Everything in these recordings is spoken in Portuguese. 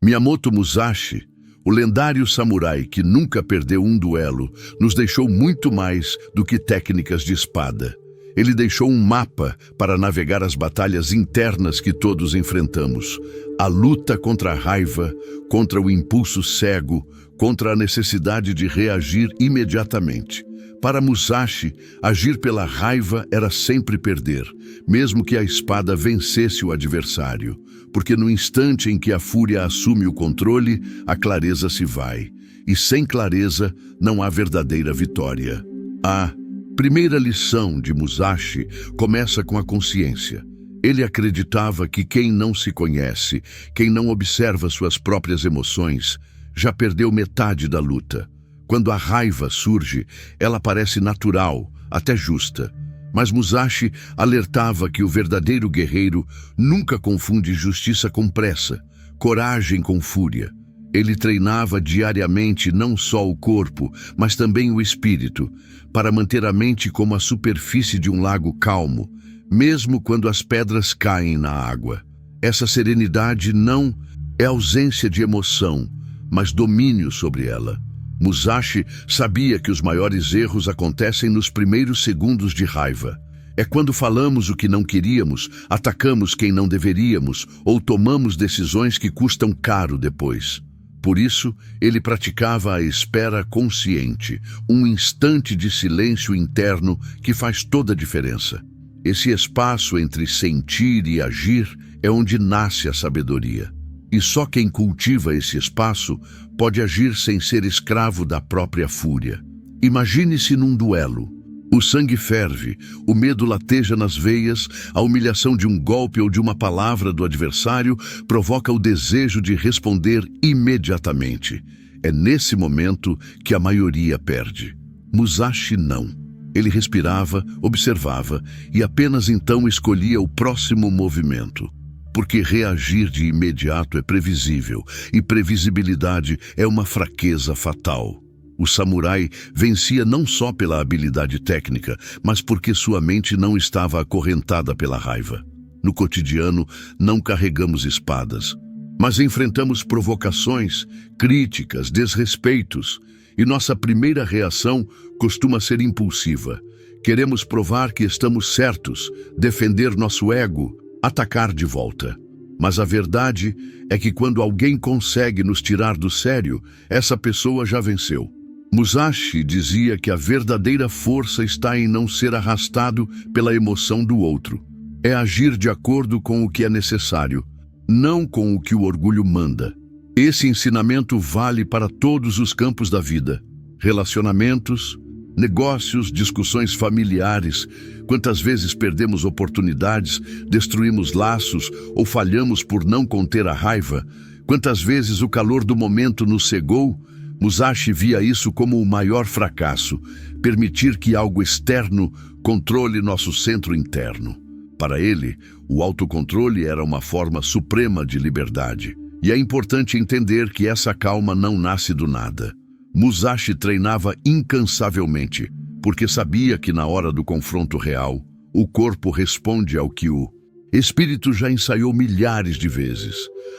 Miyamoto Musashi, o lendário samurai que nunca perdeu um duelo, nos deixou muito mais do que técnicas de espada. Ele deixou um mapa para navegar as batalhas internas que todos enfrentamos. A luta contra a raiva, contra o impulso cego, contra a necessidade de reagir imediatamente. Para Musashi, agir pela raiva era sempre perder, mesmo que a espada vencesse o adversário, porque no instante em que a fúria assume o controle, a clareza se vai, e sem clareza não há verdadeira vitória. A primeira lição de Musashi começa com a consciência. Ele acreditava que quem não se conhece, quem não observa suas próprias emoções, já perdeu metade da luta. Quando a raiva surge, ela parece natural, até justa. Mas Musashi alertava que o verdadeiro guerreiro nunca confunde justiça com pressa, coragem com fúria. Ele treinava diariamente não só o corpo, mas também o espírito, para manter a mente como a superfície de um lago calmo, mesmo quando as pedras caem na água. Essa serenidade não é ausência de emoção, mas domínio sobre ela. Musashi sabia que os maiores erros acontecem nos primeiros segundos de raiva. É quando falamos o que não queríamos, atacamos quem não deveríamos ou tomamos decisões que custam caro depois. Por isso, ele praticava a espera consciente, um instante de silêncio interno que faz toda a diferença. Esse espaço entre sentir e agir é onde nasce a sabedoria. E só quem cultiva esse espaço pode agir sem ser escravo da própria fúria. Imagine-se num duelo. O sangue ferve, o medo lateja nas veias, a humilhação de um golpe ou de uma palavra do adversário provoca o desejo de responder imediatamente. É nesse momento que a maioria perde. Musashi não. Ele respirava, observava e apenas então escolhia o próximo movimento. Porque reagir de imediato é previsível, e previsibilidade é uma fraqueza fatal. O samurai vencia não só pela habilidade técnica, mas porque sua mente não estava acorrentada pela raiva. No cotidiano, não carregamos espadas, mas enfrentamos provocações, críticas, desrespeitos, e nossa primeira reação costuma ser impulsiva. Queremos provar que estamos certos, defender nosso ego, atacar de volta. Mas a verdade é que quando alguém consegue nos tirar do sério, essa pessoa já venceu. Musashi dizia que a verdadeira força está em não ser arrastado pela emoção do outro. É agir de acordo com o que é necessário, não com o que o orgulho manda. Esse ensinamento vale para todos os campos da vida. Relacionamentos, negócios, discussões familiares. Quantas vezes perdemos oportunidades, destruímos laços ou falhamos por não conter a raiva? Quantas vezes o calor do momento nos cegou? Musashi via isso como o maior fracasso, permitir que algo externo controle nosso centro interno. Para ele, o autocontrole era uma forma suprema de liberdade. E é importante entender que essa calma não nasce do nada. Musashi treinava incansavelmente, porque sabia que na hora do confronto real, o corpo responde ao que o espírito já ensaiou milhares de vezes.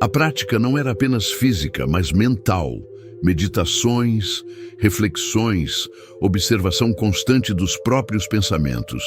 A prática não era apenas física, mas mental. Meditações, reflexões, observação constante dos próprios pensamentos.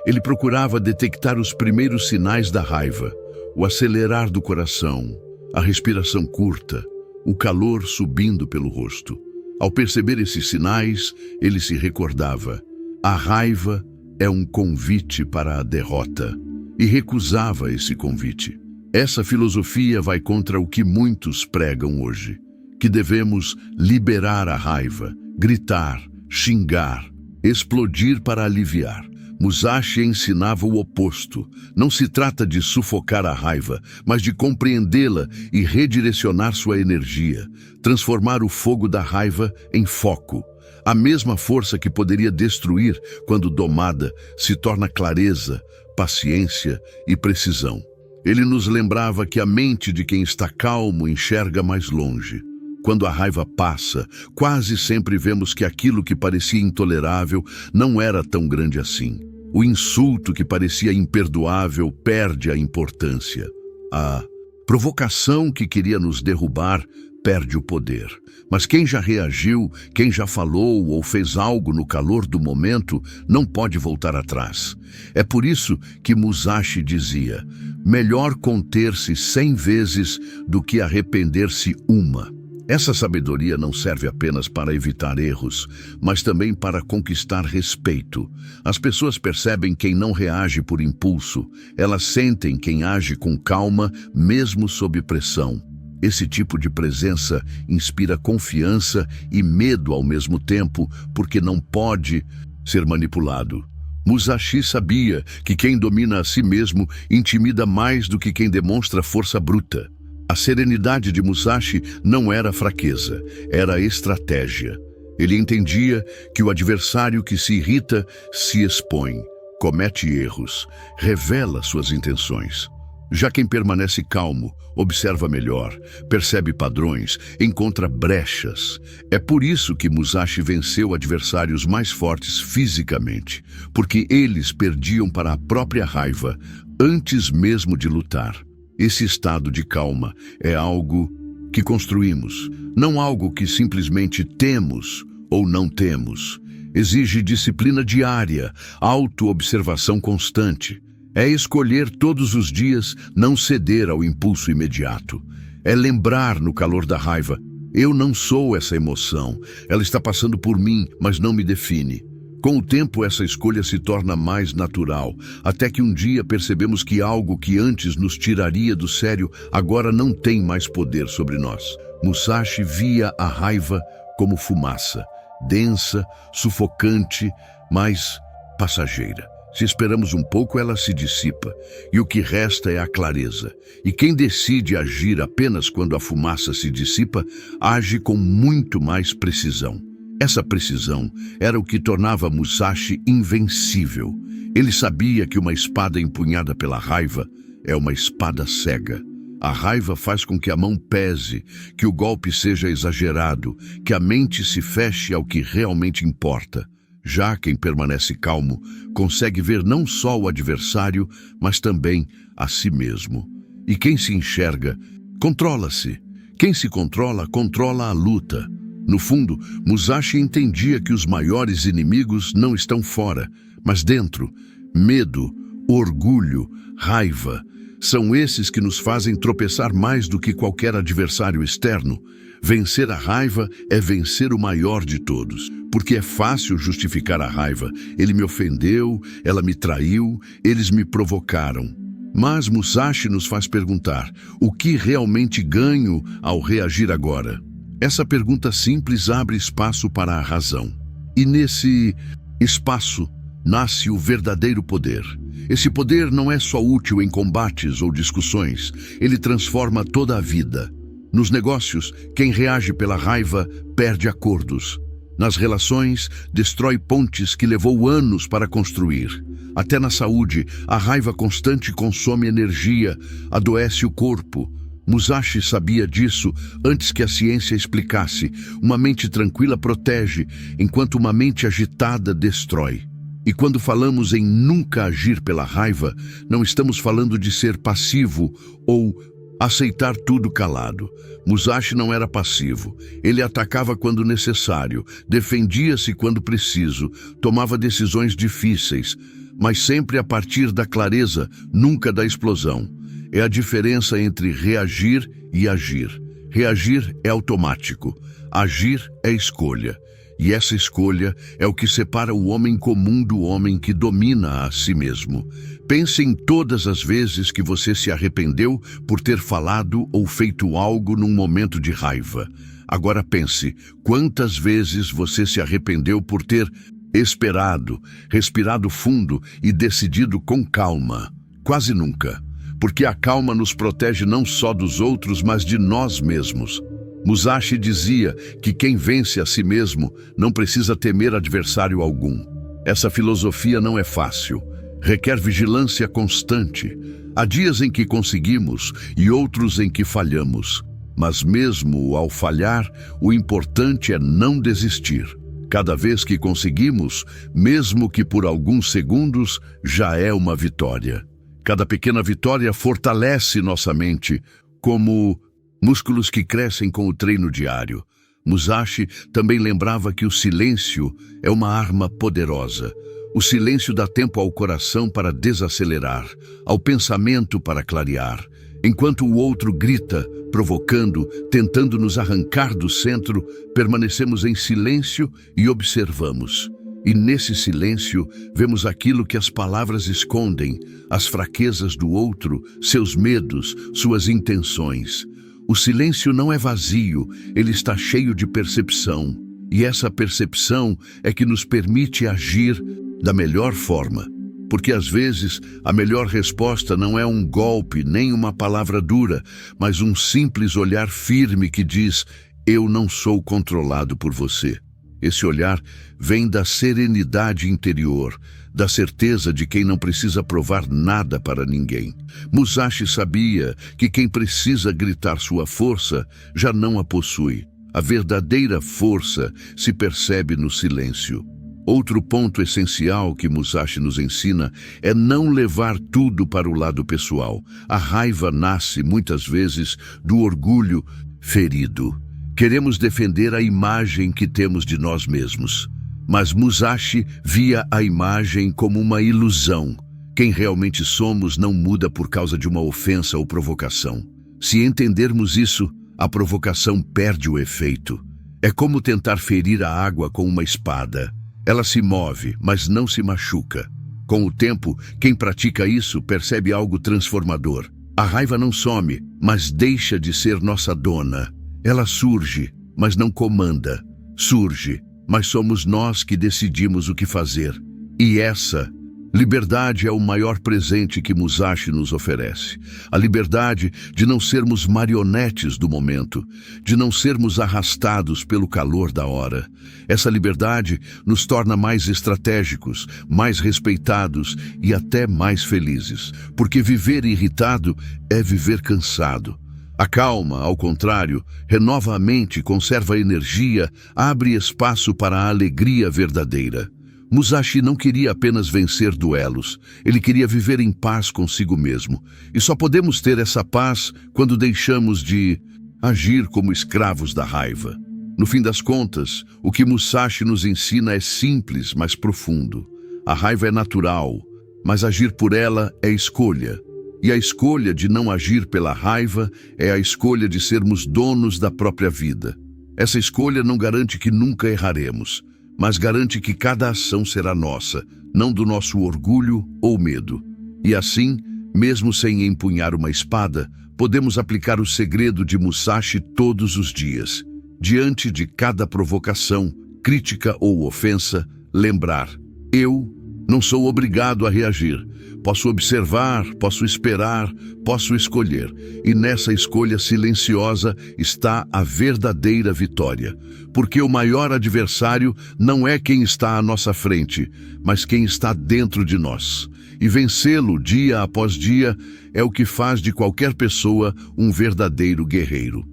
Ele procurava detectar os primeiros sinais da raiva, o acelerar do coração, a respiração curta, o calor subindo pelo rosto. Ao perceber esses sinais, ele se recordava: a raiva é um convite para a derrota, e recusava esse convite. Essa filosofia vai contra o que muitos pregam hoje, que devemos liberar a raiva, gritar, xingar, explodir para aliviar. Musashi ensinava o oposto. Não se trata de sufocar a raiva, mas de compreendê-la e redirecionar sua energia, transformar o fogo da raiva em foco. A mesma força que poderia destruir, quando domada, se torna clareza, paciência e precisão. Ele nos lembrava que a mente de quem está calmo enxerga mais longe. Quando a raiva passa, quase sempre vemos que aquilo que parecia intolerável não era tão grande assim. O insulto que parecia imperdoável perde a importância. A Provocação que queria nos derrubar perde o poder. Mas quem já reagiu, quem já falou ou fez algo no calor do momento, não pode voltar atrás. É por isso que Musashi dizia: melhor conter-se 100 vezes do que arrepender-se uma. Essa sabedoria não serve apenas para evitar erros, mas também para conquistar respeito. As pessoas percebem quem não reage por impulso. Elas sentem quem age com calma, mesmo sob pressão. Esse tipo de presença inspira confiança e medo ao mesmo tempo, porque não pode ser manipulado. Musashi sabia que quem domina a si mesmo intimida mais do que quem demonstra força bruta. A serenidade de Musashi não era fraqueza, era estratégia. Ele entendia que o adversário que se irrita se expõe, comete erros, revela suas intenções. Já quem permanece calmo, observa melhor, percebe padrões, encontra brechas. É por isso que Musashi venceu adversários mais fortes fisicamente, porque eles perdiam para a própria raiva antes mesmo de lutar. Esse estado de calma é algo que construímos, não algo que simplesmente temos ou não temos. Exige disciplina diária, autoobservação constante. É escolher todos os dias não ceder ao impulso imediato. É lembrar no calor da raiva: eu não sou essa emoção, ela está passando por mim, mas não me define. Com o tempo, essa escolha se torna mais natural, até que um dia percebemos que algo que antes nos tiraria do sério, agora não tem mais poder sobre nós. Musashi via a raiva como fumaça, densa, sufocante, mas passageira. Se esperamos um pouco, ela se dissipa, e o que resta é a clareza. E quem decide agir apenas quando a fumaça se dissipa, age com muito mais precisão. Essa precisão era o que tornava Musashi invencível. Ele sabia que uma espada empunhada pela raiva é uma espada cega. A raiva faz com que a mão pese, que o golpe seja exagerado, que a mente se feche ao que realmente importa. Já quem permanece calmo consegue ver não só o adversário, mas também a si mesmo. E quem se enxerga, controla-se. Quem se controla, controla a luta. No fundo, Musashi entendia que os maiores inimigos não estão fora, mas dentro. Medo, orgulho, raiva, são esses que nos fazem tropeçar mais do que qualquer adversário externo. Vencer a raiva é vencer o maior de todos, porque é fácil justificar a raiva. Ele me ofendeu, ela me traiu, eles me provocaram. Mas Musashi nos faz perguntar: o que realmente ganho ao reagir agora? Essa pergunta simples abre espaço para a razão. E nesse espaço nasce o verdadeiro poder. Esse poder não é só útil em combates ou discussões, ele transforma toda a vida. Nos negócios, quem reage pela raiva perde acordos. Nas relações, destrói pontes que levou anos para construir. Até na saúde, a raiva constante consome energia, adoece o corpo. Musashi sabia disso antes que a ciência explicasse. Uma mente tranquila protege, enquanto uma mente agitada destrói. E quando falamos em nunca agir pela raiva, não estamos falando de ser passivo ou aceitar tudo calado. Musashi não era passivo. Ele atacava quando necessário, defendia-se quando preciso, tomava decisões difíceis, mas sempre a partir da clareza, nunca da explosão. É a diferença entre reagir e agir. Reagir é automático, agir é escolha. E essa escolha é o que separa o homem comum do homem que domina a si mesmo. Pense em todas as vezes que você se arrependeu por ter falado ou feito algo num momento de raiva. Agora pense, quantas vezes você se arrependeu por ter esperado, respirado fundo e decidido com calma? Quase nunca. Porque a calma nos protege não só dos outros, mas de nós mesmos. Musashi dizia que quem vence a si mesmo não precisa temer adversário algum. Essa filosofia não é fácil, requer vigilância constante. Há dias em que conseguimos e outros em que falhamos. Mas mesmo ao falhar, o importante é não desistir. Cada vez que conseguimos, mesmo que por alguns segundos, já é uma vitória. Cada pequena vitória fortalece nossa mente. como músculos que crescem com o treino diário. Musashi também lembrava que o silêncio é uma arma poderosa. O silêncio dá tempo ao coração para desacelerar, ao pensamento para clarear. Enquanto o outro grita, provocando, tentando nos arrancar do centro, permanecemos em silêncio e observamos. E nesse silêncio, vemos aquilo que as palavras escondem, as fraquezas do outro, seus medos, suas intenções. O silêncio não é vazio, ele está cheio de percepção. E essa percepção é que nos permite agir da melhor forma. Porque às vezes a melhor resposta não é um golpe, nem uma palavra dura, mas um simples olhar firme que diz: eu não sou controlado por você. Esse olhar vem da serenidade interior, da certeza de quem não precisa provar nada para ninguém. Musashi sabia que quem precisa gritar sua força já não a possui. A verdadeira força se percebe no silêncio. Outro ponto essencial que Musashi nos ensina é não levar tudo para o lado pessoal. A raiva nasce, muitas vezes, do orgulho ferido. Queremos defender a imagem que temos de nós mesmos. Mas Musashi via a imagem como uma ilusão. Quem realmente somos não muda por causa de uma ofensa ou provocação. Se entendermos isso, a provocação perde o efeito. É como tentar ferir a água com uma espada. Ela se move, mas não se machuca. Com o tempo, quem pratica isso percebe algo transformador. A raiva não some, mas deixa de ser nossa dona. Ela surge, mas não comanda. Surge, mas somos nós que decidimos o que fazer. E essa liberdade é o maior presente que Musashi nos oferece. A liberdade de não sermos marionetes do momento, de não sermos arrastados pelo calor da hora. Essa liberdade nos torna mais estratégicos, mais respeitados e até mais felizes. Porque viver irritado é viver cansado. A calma, ao contrário, renova a mente, conserva a energia, abre espaço para a alegria verdadeira. Musashi não queria apenas vencer duelos, ele queria viver em paz consigo mesmo. E só podemos ter essa paz quando deixamos de agir como escravos da raiva. No fim das contas, o que Musashi nos ensina é simples, mas profundo. A raiva é natural, mas agir por ela é escolha. E a escolha de não agir pela raiva é a escolha de sermos donos da própria vida. Essa escolha não garante que nunca erraremos, mas garante que cada ação será nossa, não do nosso orgulho ou medo. E assim, mesmo sem empunhar uma espada, podemos aplicar o segredo de Musashi todos os dias. Diante de cada provocação, crítica ou ofensa, lembrar: eu não sou obrigado a reagir. Posso observar, posso esperar, posso escolher. E nessa escolha silenciosa está a verdadeira vitória. Porque o maior adversário não é quem está à nossa frente, mas quem está dentro de nós. E vencê-lo dia após dia é o que faz de qualquer pessoa um verdadeiro guerreiro.